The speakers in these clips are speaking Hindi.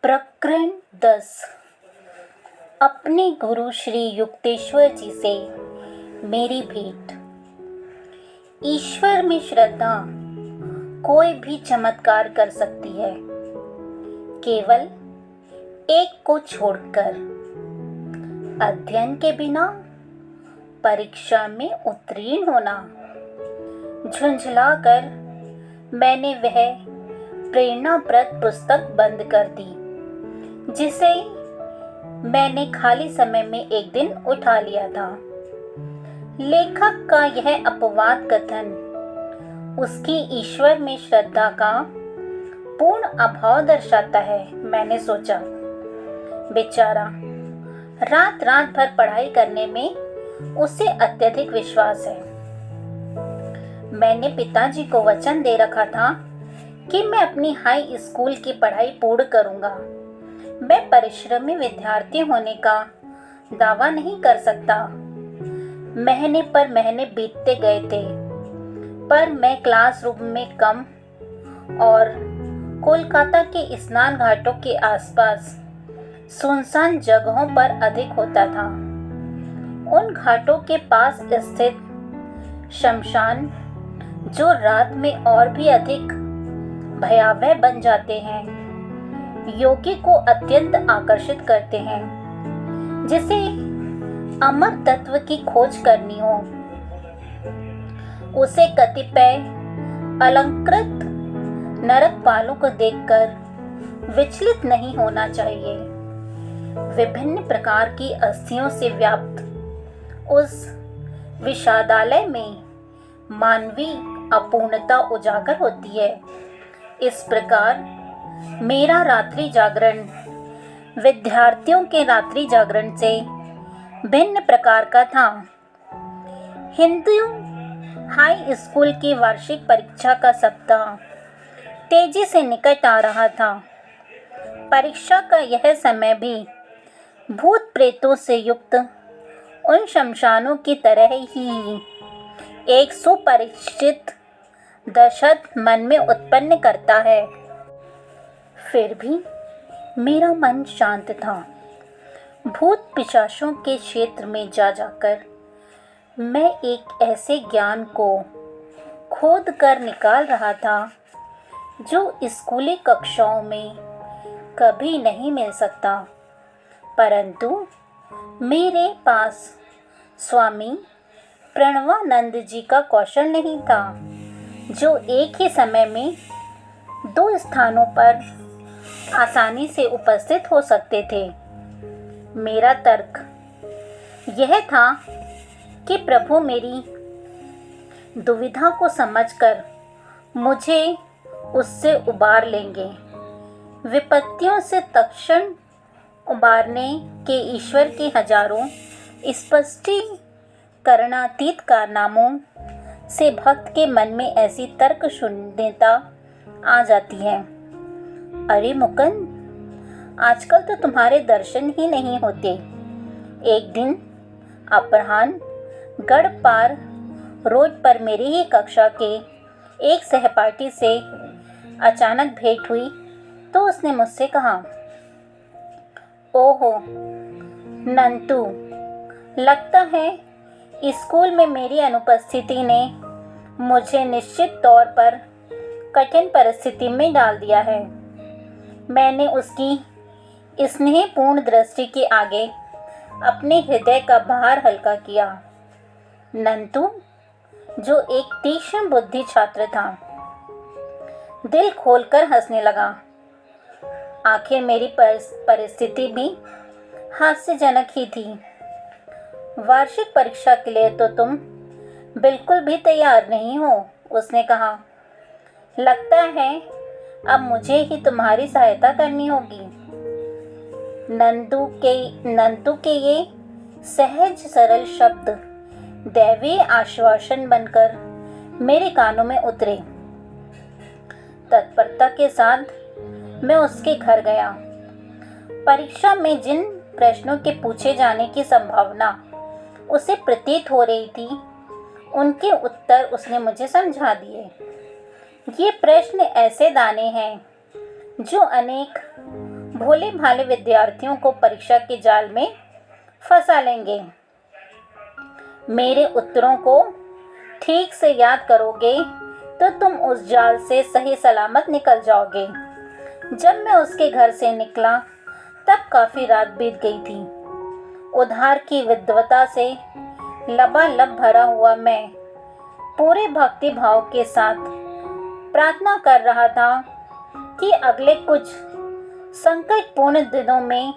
प्रकरण 10। अपने गुरु श्री युक्तेश्वर जी से मेरी भेंट। ईश्वर में श्रद्धा कोई भी चमत्कार कर सकती है, केवल एक को छोड़कर। अध्ययन के बिना परीक्षा में उत्तीर्ण होना। झुंझलाकर मैंने वह प्रेरणाप्रद पुस्तक बंद कर दी जिसे मैंने खाली समय में एक दिन उठा लिया था। लेखक का यह अपवाद कथन उसकी ईश्वर में श्रद्धा का पूर्ण अभाव दर्शाता है। मैंने सोचा, बेचारा, रात रात भर पढ़ाई करने में उसे अत्यधिक विश्वास है। मैंने पिताजी को वचन दे रखा था कि मैं अपनी हाई स्कूल की पढ़ाई पूर्ण करूंगा। मैं परिश्रमी विद्यार्थी होने का दावा नहीं कर सकता। महीने पर महीने बीतते गए थे, पर मैं क्लासरूम में कम और कोलकाता के स्नान घाटों के आसपास सुनसान जगहों पर अधिक होता था। उन घाटों के पास स्थित शमशान, जो रात में और भी अधिक भयावह बन जाते हैं, योगी को अत्यंत आकर्षित करते हैं। जिसे अमर तत्व की खोज करनी हो, उसे कतिपय अलंकृत नरकपालों को देखकर विचलित नहीं होना चाहिए। विभिन्न प्रकार की अस्थियों से व्याप्त उस विषादालय में मानवीय अपूर्णता उजागर होती है। इस प्रकार मेरा रात्रि जागरण विद्यार्थियों के रात्रि जागरण से भिन्न प्रकार का था। हिंदू हाई स्कूल की वार्षिक परीक्षा का सप्ताह तेजी से निकट आ रहा था। परीक्षा का यह समय भी भूत प्रेतों से युक्त उन शमशानों की तरह ही एक सुपरिचित दहशत मन में उत्पन्न करता है। फिर भी मेरा मन शांत था। भूत पिशाचों के क्षेत्र में जाकर मैं एक ऐसे ज्ञान को खोद कर निकाल रहा था जो स्कूली कक्षाओं में कभी नहीं मिल सकता। परंतु मेरे पास स्वामी प्रणवानंद जी का कौशल नहीं था, जो एक ही समय में दो स्थानों पर आसानी से उपस्थित हो सकते थे। मेरा तर्क यह था कि प्रभु मेरी दुविधा को समझकर मुझे उससे उबार लेंगे। विपत्तियों से तत्क्षण उबारने के ईश्वर के हजारों स्पष्टीकरणातीत कारनामों से भक्त के मन में ऐसी तर्क शून्यता आ जाती है। अरे मुकुंद, आजकल तो तुम्हारे दर्शन ही नहीं होते। एक दिन अपराह्न गढ़ पार रोड पर मेरी ही कक्षा के एक सहपाठी से अचानक भेंट हुई तो उसने मुझसे कहा, ओहो नंतू, लगता है स्कूल में मेरी अनुपस्थिति ने मुझे निश्चित तौर पर कठिन परिस्थिति में डाल दिया है। मैंने उसकी स्नेहपूर्ण दृष्टि के आगे अपने हृदय का भार हल्का किया। नंतू, जो एक तीक्ष्ण बुद्धि छात्र था, दिल खोलकर हंसने लगा। आखिर मेरी परिस्थिति भी हास्यजनक ही थी। वार्षिक परीक्षा के लिए तो तुम बिल्कुल भी तैयार नहीं हो, उसने कहा। लगता है अब मुझे ही तुम्हारी सहायता करनी होगी। नंतू के ये सहज सरल शब्द दैवीय आश्वासन बनकर मेरे कानों में उतरे। तत्परता के साथ मैं उसके घर गया। परीक्षा में जिन प्रश्नों के पूछे जाने की संभावना उसे प्रतीत हो रही थी, उनके उत्तर उसने मुझे समझा दिए। ये प्रश्न ऐसे दाने हैं जो अनेक भोले भाले विद्यार्थियों को परीक्षा के जाल में फंसा लेंगे। मेरे उत्तरों को ठीक से याद करोगे तो तुम उस जाल से सही सलामत निकल जाओगे। जब मैं उसके घर से निकला तब काफ़ी रात बीत गई थी। उधार की विद्वता से लबालब भरा हुआ मैं पूरे भक्ति भाव के साथ प्रार्थना कर रहा था कि अगले कुछ संकटपूर्ण दिनों में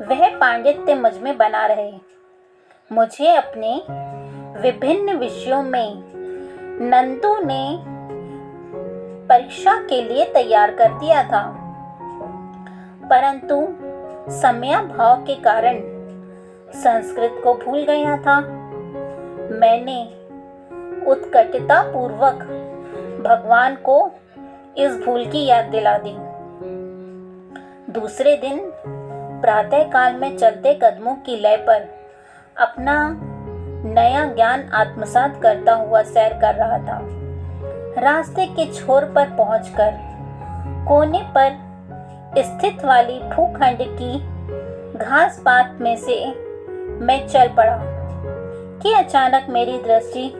वह पांडित्य मुझ में बना रहे। मुझे अपने विभिन्न विषयों में नंदू ने परीक्षा के लिए तैयार कर दिया था, परंतु समयाभाव के कारण संस्कृत को भूल गया था। मैंने उत्कटता पूर्वक भगवान को इस भूल की याद दिला दी। दूसरे दिन प्रातःकाल में चलते कदमों की लय पर अपना नया ज्ञान आत्मसात करता हुआ सैर कर रहा था। रास्ते के छोर पर पहुंचकर कोने पर स्थित वाली भूखंड की घास पात में से मैं चल पड़ा कि अचानक मेरी दृष्टि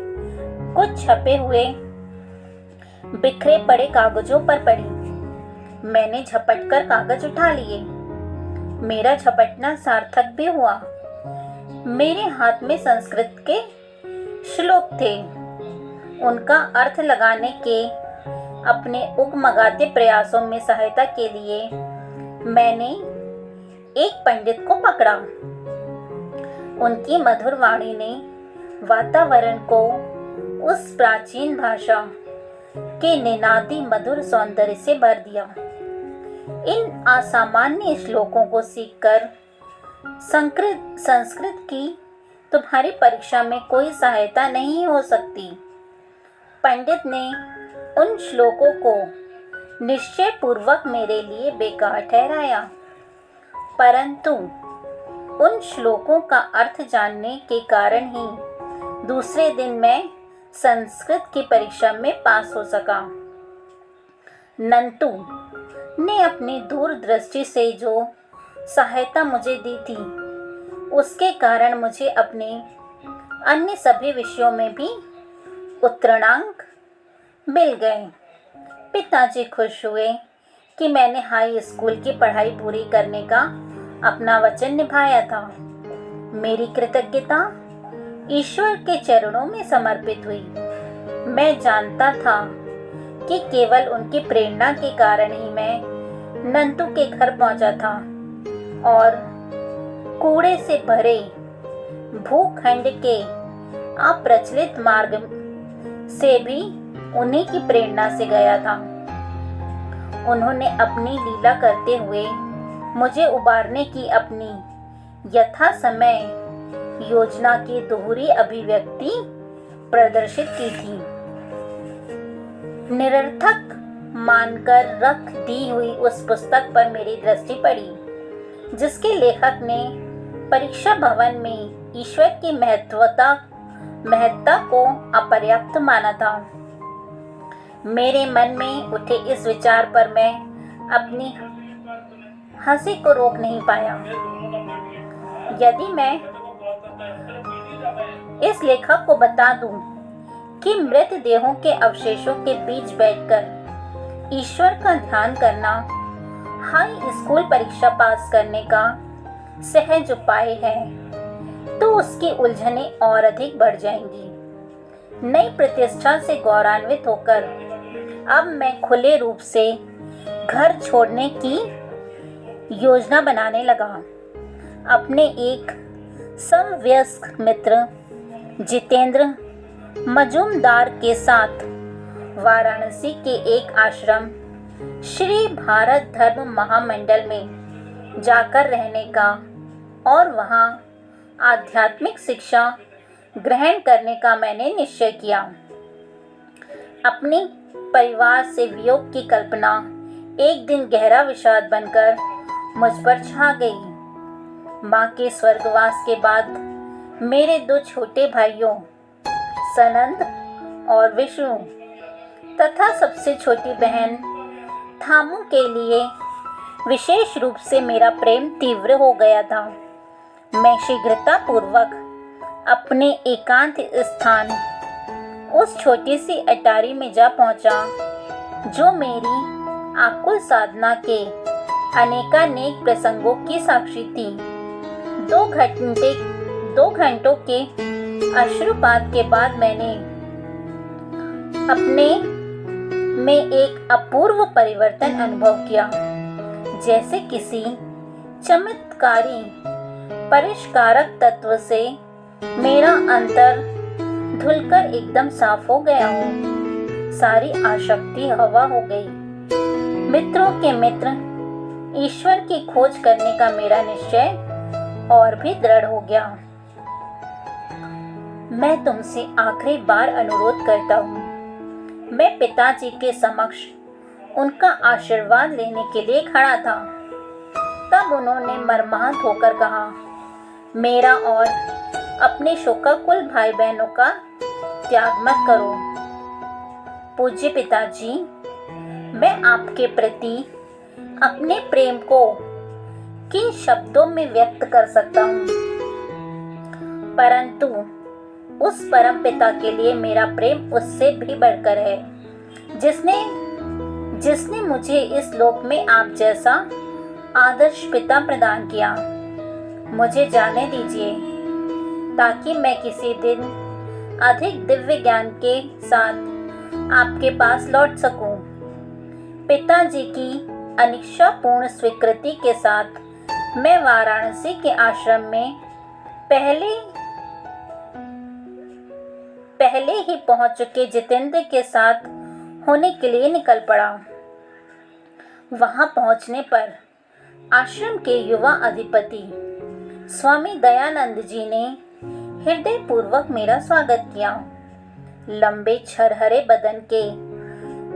कुछ छपे हुए बिखरे पड़े कागजों पर पड़ी। मैंने झपटकर कागज उठा लिए। मेरा झपटना सार्थक भी हुआ। मेरे हाथ में संस्कृत के श्लोक थे। उनका अर्थ लगाने के अपने उगमगाते प्रयासों में सहायता के लिए मैंने एक पंडित को पकड़ा। उनकी मधुर वाणी ने वातावरण को उस प्राचीन भाषा के निनादी मधुर सौंदर्य से भर दिया। इन असामान्य श्लोकों को सीखकर संस्कृत की तुम्हारी परीक्षा में कोई सहायता नहीं हो सकती। पंडित ने उन श्लोकों को निश्चय पूर्वक मेरे लिए बेकार ठहराया, परंतु उन श्लोकों का अर्थ जानने के कारण ही दूसरे दिन मैं संस्कृत की परीक्षा में पास हो सका। नंतू ने अपनी दूरदृष्टि से जो सहायता मुझे दी थी, उसके कारण मुझे अपने अन्य सभी विषयों में भी उत्तीर्णांक मिल गए। पिताजी खुश हुए कि मैंने हाई स्कूल की पढ़ाई पूरी करने का अपना वचन निभाया था। मेरी कृतज्ञता ईश्वर के चरणों में समर्पित हुई। मैं जानता था कि केवल उनकी प्रेरणा के कारण ही मैं नंतू के घर पहुंचा था और कूड़े से भरे भूखंड के अप्रचलित मार्ग से भी उन्हीं की प्रेरणा से गया था। उन्होंने अपनी लीला करते हुए मुझे उबारने की अपनी यथा समय योजना की दोहरी अभिव्यक्ति प्रदर्शित की थी। निरर्थक मानकर रख दी हुई उस पुस्तक पर मेरी दृष्टि पड़ी, जिसके लेखक ने परीक्षा भवन में ईश्वर की महत्ता को अपर्याप्त माना था। मेरे मन में उठे इस विचार पर मैं अपनी हंसी को रोक नहीं पाया। यदि मैं इस लेखक को बता दूं कि मृत देहों के अवशेषों के बीच बैठकर ईश्वर का ध्यान करना हाई स्कूल परीक्षा पास करने का सहज उपाय है, तो उसकी उलझनें और अधिक बढ़ जाएंगी। नई प्रतिष्ठा से गौरवान्वित होकर अब मैं खुले रूप से घर छोड़ने की योजना बनाने लगा। अपने एक समवयस्क मित्र जितेंद्र मजूमदार के साथ वाराणसी के एक आश्रम श्री भारत धर्म महामंडल में जाकर रहने का और वहां आध्यात्मिक शिक्षा ग्रहण करने का मैंने निश्चय किया। अपने परिवार से वियोग की कल्पना एक दिन गहरा विषाद बनकर मुझ पर छा गई। माँ के स्वर्गवास के बाद मेरे दो छोटे भाइयों सनंद और विष्णु तथा सबसे छोटी बहन थामू के लिए विशेष रूप से मेरा प्रेम तीव्र हो गया था। मैं शीघ्रतापूर्वक अपने एकांत स्थान उस छोटी सी अटारी में जा पहुंचा, जो मेरी आकुल साधना के अनेकानेक प्रसंगों की साक्षी थी। 2 घंटों के अश्रुपात के बाद मैंने अपने में एक अपूर्व परिवर्तन अनुभव किया, जैसे किसी चमत्कारी परिष्कारक तत्व से मेरा अंतर धुलकर एकदम साफ हो गया हो। सारी आसक्ति हवा हो गई। मित्रों के मित्र ईश्वर की खोज करने का मेरा निश्चय और भी दृढ़ हो गया। मैं तुमसे आखिरी बार अनुरोध करता हूँ। मैं पिताजी के समक्ष उनका आशीर्वाद लेने के लिए खड़ा था। तब उन्होंने मर्माहत होकर कहा, मेरा और अपने शोकाकुल भाई बहनों का त्याग मत करो। पूज्य पिताजी, मैं आपके प्रति अपने प्रेम को किन शब्दों में व्यक्त कर सकता हूँ, परंतु उस परम पिता के लिए मेरा प्रेम उससे भी बढ़कर है, जिसने मुझे इस लोक में आप जैसा आदर्श पिता प्रदान किया। मुझे जाने दीजिए, ताकि मैं किसी दिन अधिक दिव्य ज्ञान के साथ आपके पास लौट सकूं। पिताजी की अनिच्छापूर्ण स्वीकृति के साथ मैं वाराणसी के आश्रम में पहले ही पहुंच चुके जितेंद्र के साथ होने के लिए निकल पड़ा। वहां पहुंचने पर आश्रम के युवा अधिपति स्वामी दयानंद जी ने हृदय पूर्वक मेरा स्वागत किया। लंबे छरहरे बदन के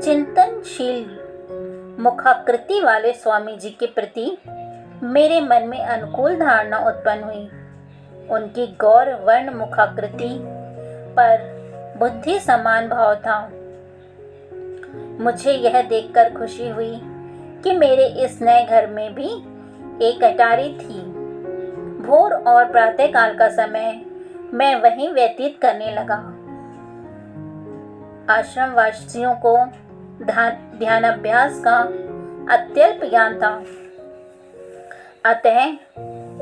चिंतनशील मुखाकृति वाले स्वामी जी के प्रति मेरे मन में अनुकूल धारणा उत्पन्न हुई। उनकी गौर वर्ण मुखाकृति पर बुद्धि समान भाव था। मुझे यह देखकर खुशी हुई कि मेरे इस नए घर में भी एक अटारी थी। भोर और प्रातःकाल का समय मैं वहीं व्यतीत करने लगा। आश्रम वासियों को ध्यानाभ्यास का अत्यल्प ज्ञान था, अतः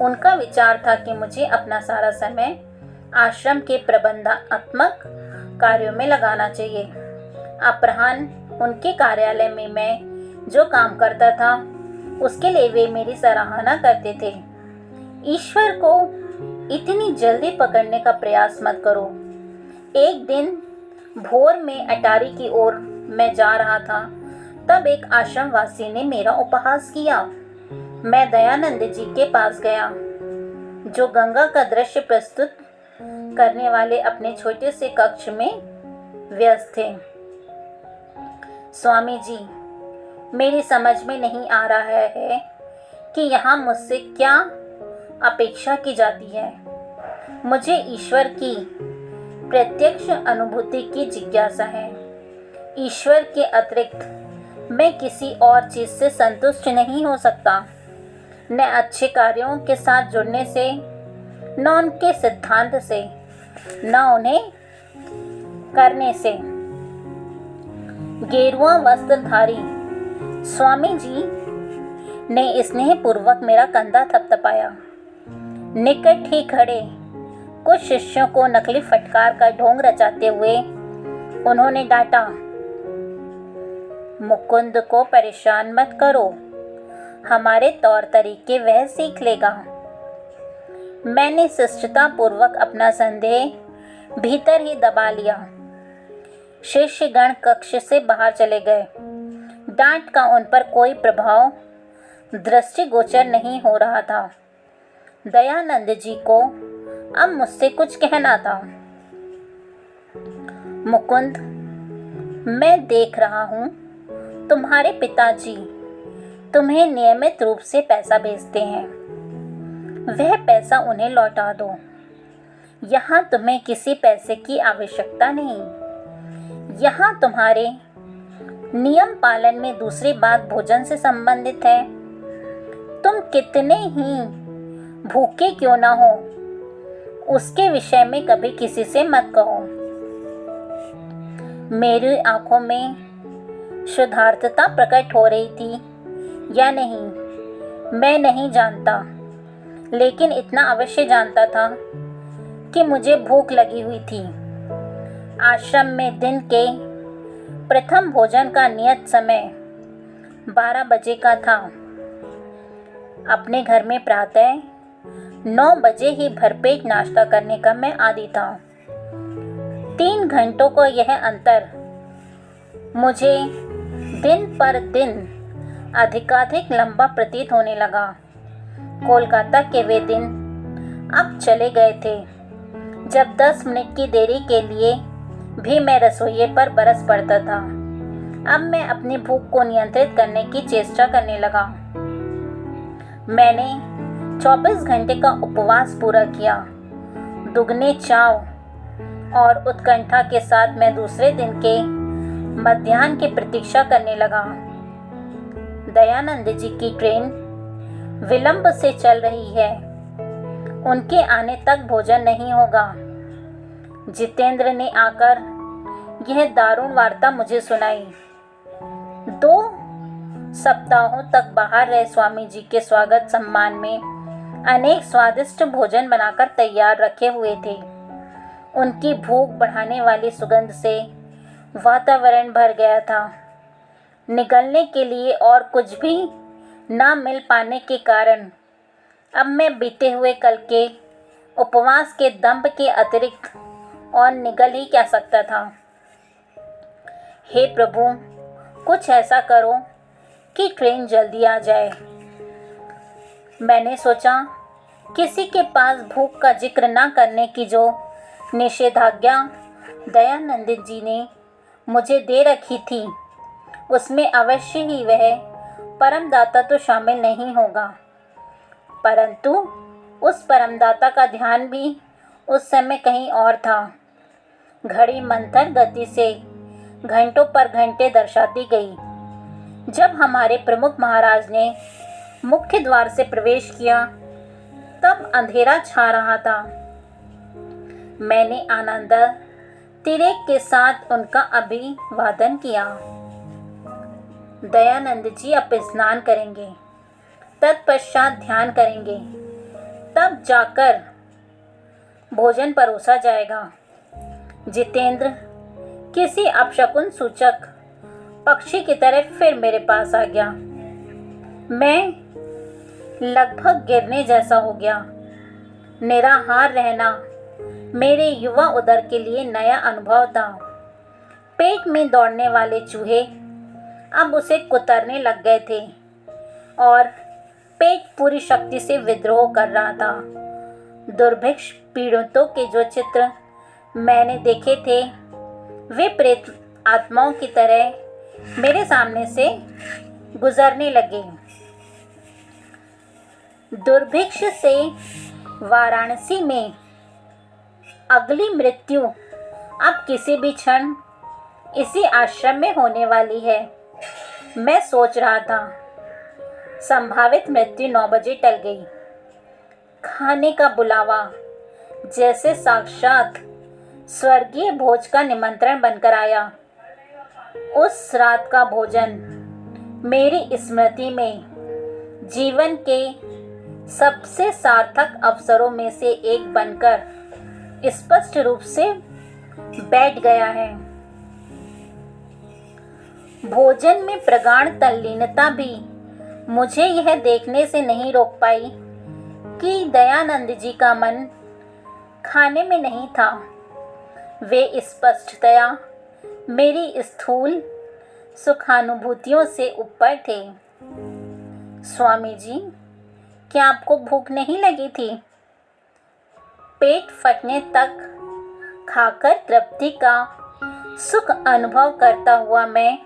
उनका विचार था कि मुझे अपना सारा समय आश्रम के प्रबंधात्मक कार्यों में लगाना चाहिए। अपराह्न उनके कार्यालय में मैं जो काम करता था उसके लिए वे मेरी सराहना करते थे। ईश्वर को इतनी जल्दी पकड़ने का प्रयास मत करो। एक दिन भोर में अटारी की ओर मैं जा रहा था, तब एक आश्रमवासी ने मेरा उपहास किया। मैं दयानंद जी के पास गया, जो गंगा का दृश्य प्रस्तुत करने वाले अपने छोटे से कक्ष में व्यस्त थे। स्वामी जी, मेरी समझ में नहीं आ रहा है कि यहाँ मुझसे क्या अपेक्षा की जाती है। मुझे ईश्वर की प्रत्यक्ष अनुभूति की जिज्ञासा है। ईश्वर के अतिरिक्त मैं किसी और चीज से संतुष्ट नहीं हो सकता, न अच्छे कार्यों के साथ जुड़ने से, न उनके सिद्धांत से, न उन्हें करने से। गेरुआ वस्त्रधारी स्वामी जी ने स्नेहपूर्वक मेरा कंधा थपथपाया। निकट ही खड़े कुछ शिष्यों को नकली फटकार का ढोंग रचाते हुए उन्होंने डांटा, मुकुंद को परेशान मत करो, हमारे तौर तरीके वह सीख लेगा। मैंने शिष्टता पूर्वक अपना संदेह भीतर ही दबा लिया। शिष्यगण कक्ष से बाहर चले गए। डांट का उन पर कोई प्रभाव दृष्टिगोचर नहीं हो रहा था। दयानंद जी को अब मुझसे कुछ कहना था। मुकुंद, मैं देख रहा हूँ तुम्हारे पिताजी तुम्हें नियमित रूप से पैसा भेजते हैं। वह पैसा उन्हें लौटा दो। यहाँ तुम्हें किसी पैसे की आवश्यकता नहीं। यहाँ तुम्हारे नियम पालन में दूसरी बात भोजन से संबंधित है। कितने ही भूखे क्यों ना हो, उसके विषय में कभी किसी से मत कहो। मेरी आंखों में शुद्धार्थता प्रकट हो रही थी या नहीं मैं नहीं जानता, लेकिन इतना अवश्य जानता था कि मुझे भूख लगी हुई थी। आश्रम में दिन के प्रथम भोजन का नियत समय 12 बजे का था। अपने घर में प्रातः 9 बजे ही भरपेट नाश्ता करने का मैं आदी था। 3 घंटों का यह अंतर मुझे दिन पर दिन अधिकाधिक लंबा प्रतीत होने लगा। कोलकाता के वे दिन अब चले गए थे जब 10 मिनट की देरी के लिए भी मैं रसोइये पर बरस पड़ता था। अब मैं अपनी भूख को नियंत्रित करने की चेष्टा करने लगा। मैंने 24 घंटे का उपवास पूरा किया। दुगने चाव और उत्कंठा के साथ मैं दूसरे दिन के मध्याह्न की प्रतीक्षा करने लगा। दयानंद जी की ट्रेन विलंब से चल रही है, उनके आने तक भोजन नहीं होगा। जितेंद्र ने आकर यह दारुण वार्ता मुझे सुनाई। 2 सप्ताहों तक बाहर रहे स्वामी जी के स्वागत सम्मान में अनेक स्वादिष्ट भोजन बनाकर तैयार रखे हुए थे। उनकी भूख बढ़ाने वाली सुगंध से वातावरण भर गया था। निगलने के लिए और कुछ भी ना मिल पाने के कारण अब मैं बीते हुए कल के उपवास के दंभ के अतिरिक्त और निगल ही क्या सकता था। हे प्रभु, कुछ ऐसा करो कि ट्रेन जल्दी आ जाए। मैंने सोचा किसी के पास भूख का जिक्र ना करने की जो निषेधाज्ञा दयानंद जी ने मुझे दे रखी थी, उसमें अवश्य ही वह परमदाता तो शामिल नहीं होगा, परंतु उस परमदाता का ध्यान भी उस समय कहीं और था। घड़ी मंथर गति से घंटों पर घंटे दर्शाती गई। जब हमारे प्रमुख महाराज ने मुख्य द्वार से प्रवेश किया तब अंधेरा छा रहा था। मैंने आनंद तिरेक के साथ उनका अभिवादन किया। दयानंद जी अब स्नान करेंगे, तत्पश्चात ध्यान करेंगे, तब जाकर भोजन परोसा जाएगा। जितेंद्र किसी अपशकुन सूचक पक्षी की तरह फिर मेरे पास आ गया। मैं लगभग गिरने जैसा हो गया। निराहार रहना मेरे युवा उदर के लिए नया अनुभव था। पेट में दौड़ने वाले चूहे अब उसे कुतरने लग गए थे और पेट पूरी शक्ति से विद्रोह कर रहा था। दुर्भिक्ष पीड़ितों के जो चित्र मैंने देखे थे वे प्रेत आत्माओं की तरह मेरे सामने से गुजरने लगे। दुर्भिक्ष से वाराणसी में अगली मृत्यु अब किसी भी क्षण इसी आश्रम में होने वाली है, मैं सोच रहा था। संभावित मृत्यु 9 बजे टल गई। खाने का बुलावा जैसे साक्षात स्वर्गीय भोज का निमंत्रण बनकर आया। उस रात का भोजन मेरी स्मृति में जीवन के सबसे सार्थक अवसरों में से एक बनकर स्पष्ट रूप से बैठ गया है। भोजन में प्रगाढ़ तल्लीनता भी मुझे यह देखने से नहीं रोक पाई कि दयानंद जी का मन खाने में नहीं था। वे स्पष्टतया मेरी स्थूल सुखानुभूतियों से ऊपर थे। स्वामी जी, क्या आपको भूख नहीं लगी थी? पेट फटने तक खाकर तृप्ति का सुख अनुभव करता हुआ मैं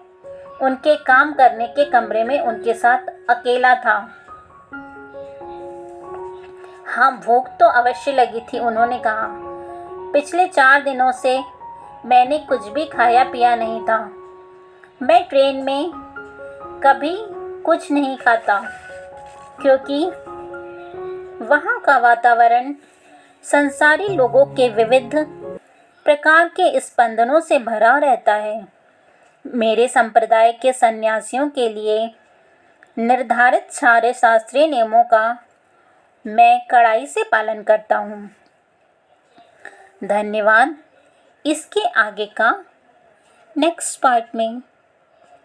उनके काम करने के कमरे में उनके साथ अकेला था। हाँ, भूख तो अवश्य लगी थी, उन्होंने कहा। पिछले 4 दिनों से मैंने कुछ भी खाया पिया नहीं था। मैं ट्रेन में कभी कुछ नहीं खाता। क्योंकि वहाँ का वातावरण संसारी लोगों के विविध प्रकार के स्पंदनों से भरा रहता है। मेरे संप्रदाय के सन्यासियों के लिए निर्धारित सारे शास्त्रीय नियमों का मैं कड़ाई से पालन करता हूँ। धन्यवाद। इसके आगे का नेक्स्ट पार्ट में